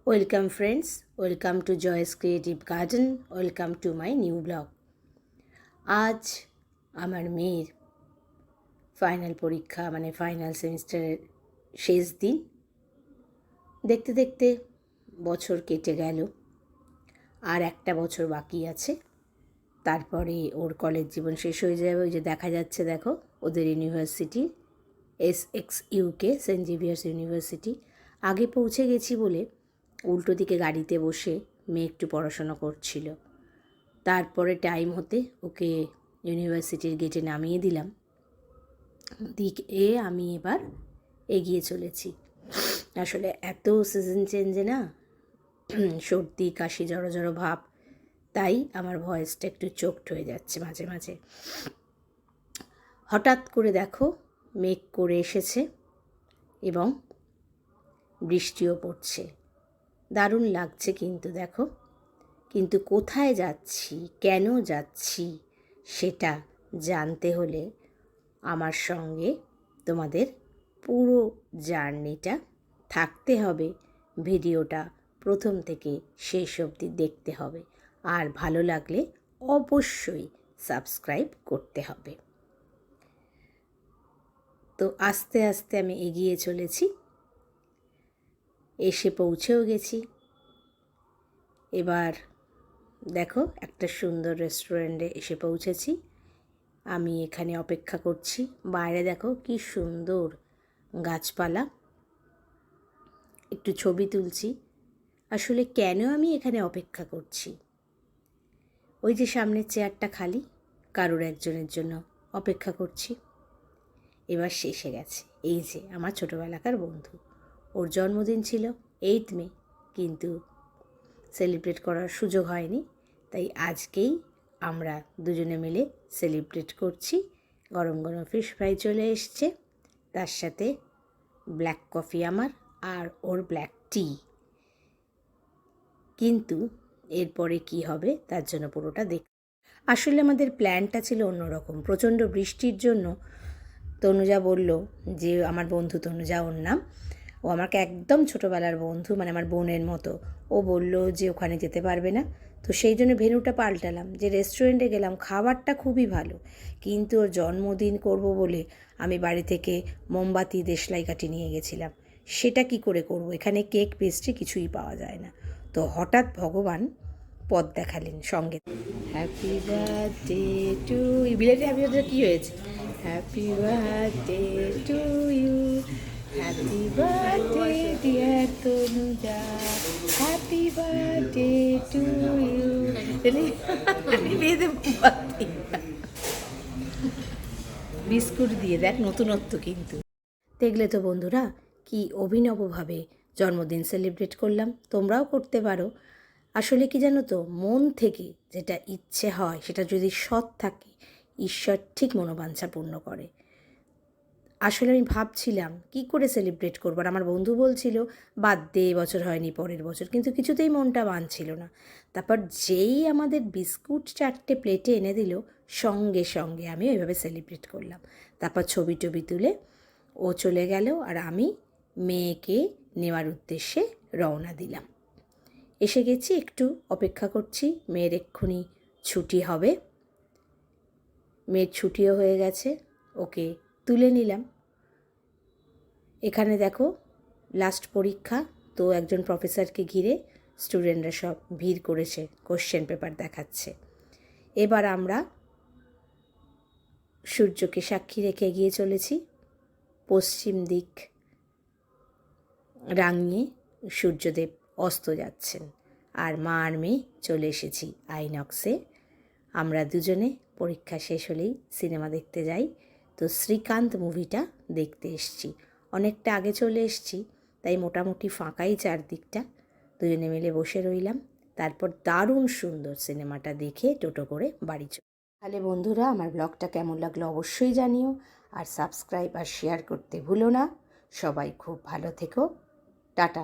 Welcome friends, welcome to Joy's creative garden, welcome to my new blog. আজ আমার মেয়ের final পরীক্ষা মানে ফাইনাল সেমিস্টারের শেষ দিন। দেখতে দেখতে বছর কেটে গেল, আর একটা বছর বাকি আছে, তারপরে ওর কলেজ জীবন শেষ হয়ে যাবে। ওই যে দেখা যাচ্ছে, দেখো ওদের university SXUK, saint Xavier's university. আগে পৌঁছে গেছি বলে উল্টো দিকে গাড়িতে বসে মেয়ে একটু পড়াশোনা করছিল। তারপরে টাইম হতে ওকে ইউনিভার্সিটির গেটে নামিয়ে দিলাম। আমি এবার এগিয়ে চলেছি। আসলে এত সিজন চেঞ্জে না, সর্দি কাশি জড়ো জড়ো ভাব, তাই আমার ভয়েসটা একটু চোকড হয়ে যাচ্ছে মাঝে মাঝে। হঠাৎ করে দেখো মেঘ করে এসেছে এবং বৃষ্টিও পড়ছে। দারুণ লাগছে কিন্তু দেখো। কিন্তু কোথায় যাচ্ছি, কেন যাচ্ছি, সেটা জানতে হলে আমার সঙ্গে তোমাদের পুরো জার্নিটা থাকতে হবে। ভিডিওটা প্রথম থেকে শেষ অবধি দেখতে হবে, আর ভালো লাগলে অবশ্যই সাবস্ক্রাইব করতে হবে। তো আস্তে আস্তে আমি এগিয়ে চলেছি, এসে পৌঁছেও গেছি। এবার দেখো একটা সুন্দর রেস্টুরেন্টে এসে পৌঁছেছি। আমি এখানে অপেক্ষা করছি। বাইরে দেখো কি সুন্দর গাছপালা, একটু ছবি তুলছি। আসলে কেন আমি এখানে অপেক্ষা করছি, ওই যে সামনের চেয়ারটা খালি, কারোর একজনের জন্য অপেক্ষা করছি। এবার শেষে গেছে। এই যে আমার ছোটোবেলাকার বন্ধু, ওর জন্মদিন ছিল 8 মে, কিন্তু সেলিব্রেট করার সুযোগ হয়নি, তাই আজকেই আমরা দুজনে মিলে সেলিব্রেট করছি। গরম গরম ফিশ ফ্রাই চলে এসছে, তার সাথে ব্ল্যাক কফি আমার, আর ওর ব্ল্যাক টি। কিন্তু এরপরে কি হবে তার জন্য পুরোটা আসলে আমাদের প্ল্যানটা ছিল অন্যরকম। প্রচণ্ড বৃষ্টির জন্য তনুজা বলল, যে আমার বন্ধু তনুজা ওর নাম, ও আমাকে একদম ছোটোবেলার বন্ধু, মানে আমার বোনের মতো, ও বলল যে ওখানে যেতে পারবে না। তো সেই জন্য ভেন্যুটা পাল্টালাম, যে রেস্টুরেন্টে গেলাম, খাবারটা খুবই ভালো, কিন্তু ওর জন্মদিন করব বলে আমি বাড়ি থেকে মোমবাতি দেশলাই কাঠি নিয়ে গেছিলাম। সেটা কি করে করব, এখানে কেক পেস্ট্রি কিছুই পাওয়া যায় না। তো হঠাৎ ভগবান পথ দেখালেন সঙ্গে। হ্যাপি বার্থডে টু ইউ, বিলেটে হ্যাপি বার্থডে কী হয়েছে? Happy birthday to you, happy birthday dear Tanuja, happy birthday to you. Biscuit দিয়ে দেখ, নতুনত্ব কিন্তু। দেখলে তো বন্ধুরা, কি অভিনবভাবে জন্মদিন সেলিব্রেট করলাম। তোমরাও করতে পারো। আসলে কি জানো তো, মন থেকে যেটা ইচ্ছে হয় সেটা যদি সৎ থাকে, ঈশ্বর ঠিক মনোবাঞ্ছা পূর্ণ করে। আসলে আমি ভাবছিলাম কি করে সেলিব্রেট করবো, আর আমার বন্ধু বলছিল বাদ দে, বছর হয়নি, পরের বছর, কিন্তু কিছুতেই মনটা মানছিল না। তারপর যেই আমাদের বিস্কুট 4টে প্লেটে এনে দিল, সঙ্গে সঙ্গে আমি ওইভাবে সেলিব্রেট করলাম। তারপর ছবি টবি তুলে ও চলে গেল, আর আমি মেয়েকে নেওয়ার উদ্দেশ্যে রওনা দিলাম। এসে গেছি, একটু অপেক্ষা করছি, মেয়ের এক্ষুনি ছুটি হবে। মেয়ের ছুটিও হয়ে গেছে, ওকে তুলে নিলাম। এখানে দেখো লাস্ট পরীক্ষা, তো একজন প্রফেসরকে ঘিরে স্টুডেন্টরা সব ভিড় করেছে, কোশ্চেন পেপার দেখাচ্ছে। এবার আমরা সূর্যকে সাক্ষী রেখে এগিয়ে চলেছি। পশ্চিম দিক রাঙিয়ে সূর্যদেব অস্ত যাচ্ছেন, আর মা আর মেয়ে চলে এসেছি আইনক্সে। আমরা দুজনে পরীক্ষা শেষ হলেই সিনেমা দেখতে যাই, তো শ্রীকান্ত মুভিটা দেখতে এসছি। অনেকটা আগে চলে এসছি, তাই মোটামুটি ফাঁকাই চারদিকটা। দুজনে মিলে বসে রইলাম। তারপর দারুণ সুন্দর সিনেমাটা দেখে টোটো করে বাড়ি চলে। তাহলে বন্ধুরা, আমার ব্লগটা কেমন লাগলো অবশ্যই জানিও, আর সাবস্ক্রাইব আর শেয়ার করতে ভুলো না। সবাই খুব ভালো থেকো, টাটা।